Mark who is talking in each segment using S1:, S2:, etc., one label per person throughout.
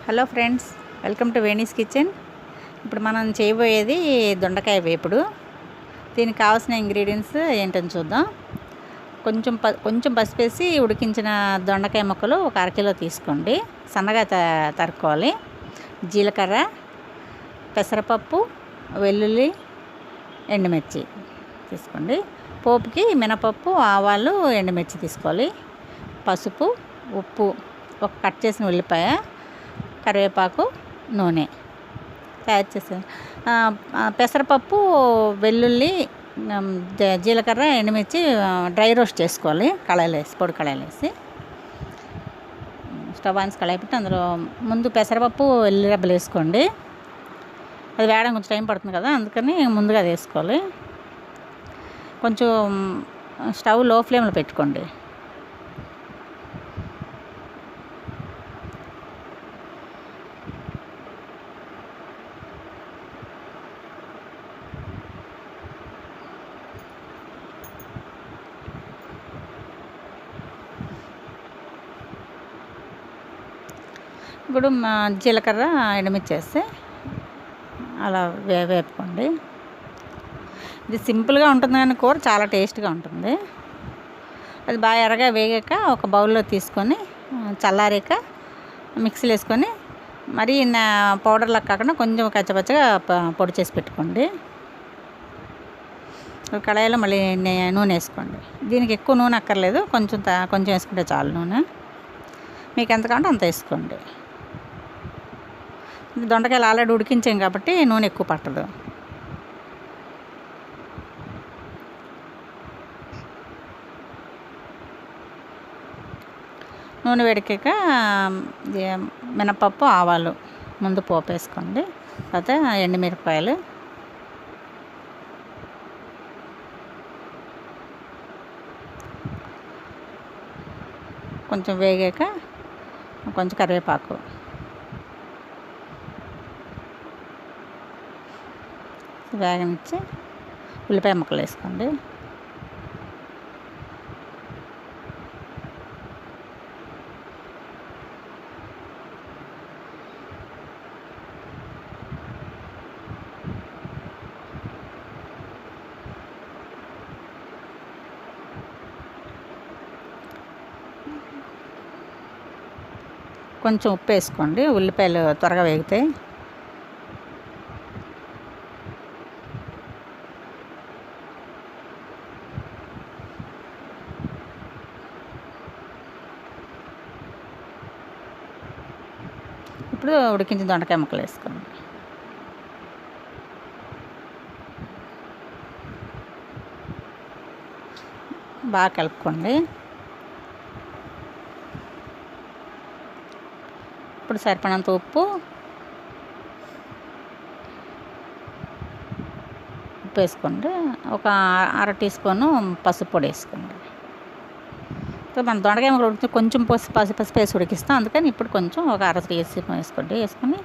S1: Hello friends, welcome to Veni's kitchen. ఇప్పుడు మనం చేయబోయేది దొండకాయ వేపుడు. దీనికి కావాల్సిన ఇంగ్రీడియంట్స్ ఏంటని చూద్దాం. కొంచెం పసుపు వేసి ఉడికించిన దొండకాయ ముక్కలు ఒక అరకిలో తీసుకోండి. సన్నగా తరుక్కోవాలి. జీలకర్ర, పెసరపప్పు, వెల్లుల్లి, ఎండుమిర్చి తీసుకోండి. పోపుకి మినపప్పు, ఆవాలు, ఎండుమిర్చి తీసుకోవాలి. పసుపు, ఉప్పు, ఒక కట్ చేసిన ఉల్లిపాయ, కరివేపాకు, నూనె తయారు చేసాను. పెసరపప్పు, వెల్లుల్లి, జీలకర్ర, ఎండుమిర్చి డ్రై రోస్ట్ చేసుకోవాలి. కళాయిలో వేసి, పొడి కళాయిలో వేసి స్టవ్ ఆన్ కళాయి పెట్టి అందులో ముందు పెసరపప్పు, వెల్లుల్లి రెబ్బలు వేసుకోండి. అది వేయడం కొంచెం టైం పడుతుంది కదా, అందుకని ముందుగా అది వేసుకోవాలి. కొంచెం స్టవ్ లో ఫ్లేమ్లో పెట్టుకోండి. ఇప్పుడు జీలకర్ర, ఎండుమిర్చి వేస్తే అలా వేపుకోండి. ఇది సింపుల్గా ఉంటుంది కానీ కూర చాలా టేస్ట్గా ఉంటుంది. అది బాగా ఎర్రగా వేగాక ఒక బౌల్లో తీసుకొని చల్లారాక మిక్సీలో వేసుకొని, మరీ పౌడర్లా కాకుండా కొంచెం కచ్చపచ్చగా పొడి చేసి పెట్టుకోండి. కళాయిలో మళ్ళీ నూనె వేసుకోండి. దీనికి ఎక్కువ నూనె అక్కర్లేదు, కొంచెం వేసుకుంటే చాలు. నూనె మీకు ఎంత కావాలంటే అంత వేసుకోండి. దొండకాయలు ఆల్రెడీ ఉడికించాం కాబట్టి నూనె ఎక్కువ పట్టదు. నూనె వేడికాక మినపప్పు, ఆవాలు ముందు పోపు వేసుకోండి. తర్వాత ఎండుమిరపకాయలు, కొంచెం వేగాక కొంచెం కరివేపాకు, వేగనిచ్చి ఉల్లిపాయ ముక్కలు వేసుకోండి. కొంచెం ఉప్పు వేసుకోండి, ఉల్లిపాయలు త్వరగా వేగుతాయి. ఇప్పుడు ఉడికించిన దొండకాయ ముక్కలు వేసుకోండి. బాగా కలుపుకోండి. ఇప్పుడు సరిపడినంత ఉప్పు వేసుకోండి. ఒక అర టీ స్పూను పసుపు పొడి వేసుకోండి. మన దొండకాయ ముక్కలు ఉడికి కొంచెం పసుపు వేసి ఉడికిస్తాం, అందుకని ఇప్పుడు కొంచెం ఒక అర టీ స్పూన్ వేసుకోండి. వేసుకొని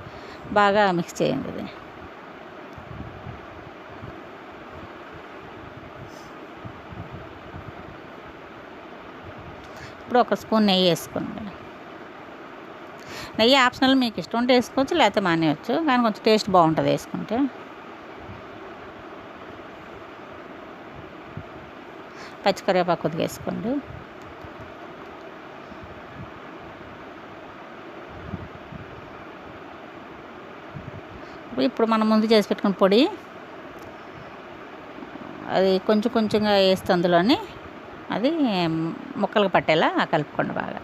S1: బాగా మిక్స్ చేయండి. ఇది ఇప్పుడు ఒక స్పూన్ నెయ్యి వేసుకోండి. నెయ్యి ఆప్షనల్, మీకు ఇష్టం ఉంటే వేసుకోవచ్చు, లేకపోతే మానేయచ్చు, కానీ కొంచెం టేస్ట్ బాగుంటుంది వేసుకుంటే. పచ్చికరివేపాకు కొద్దిగా వేసుకోండి. ఇప్పుడు మనం ముందు చేసి పెట్టుకున్న పొడి అది కొంచెంగా వేస్తే అందులోని అది ముక్కలకు పట్టేలా కలుపుకోండి బాగా.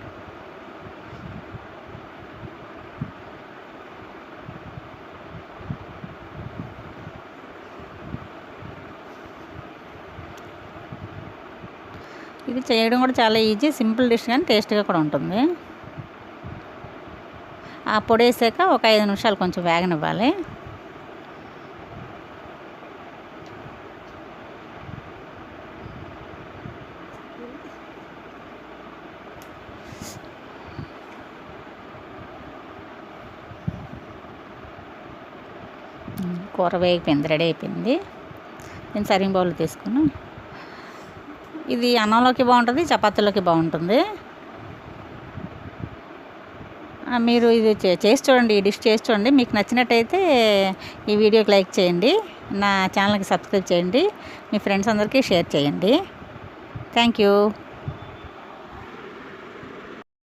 S1: ఇది చేయడం కూడా చాలా ఈజీ, సింపుల్ డిష్, కానీ టేస్ట్గా కూడా ఉంటుంది. ఆ పొడి వేసాక ఒక 5 నిమిషాలు కొంచెం వేగనివ్వాలి. కూర వేగిపోయింది, రెడీ అయిపోయింది. నేను సర్వింగ్ బౌల్ తీసుకుని, ఇది అన్నంలోకి బాగుంటుంది, చపాతీలోకి బాగుంటుంది. మీరు ఇది చేసి చూడండి, ఈ డిష్ చేసి చూడండి. మీకు నచ్చినట్టయితే ఈ వీడియోకి లైక్ చేయండి, నా ఛానల్కి సబ్స్క్రైబ్ చేయండి, మీ ఫ్రెండ్స్ అందరికీ షేర్ చేయండి. Thank you.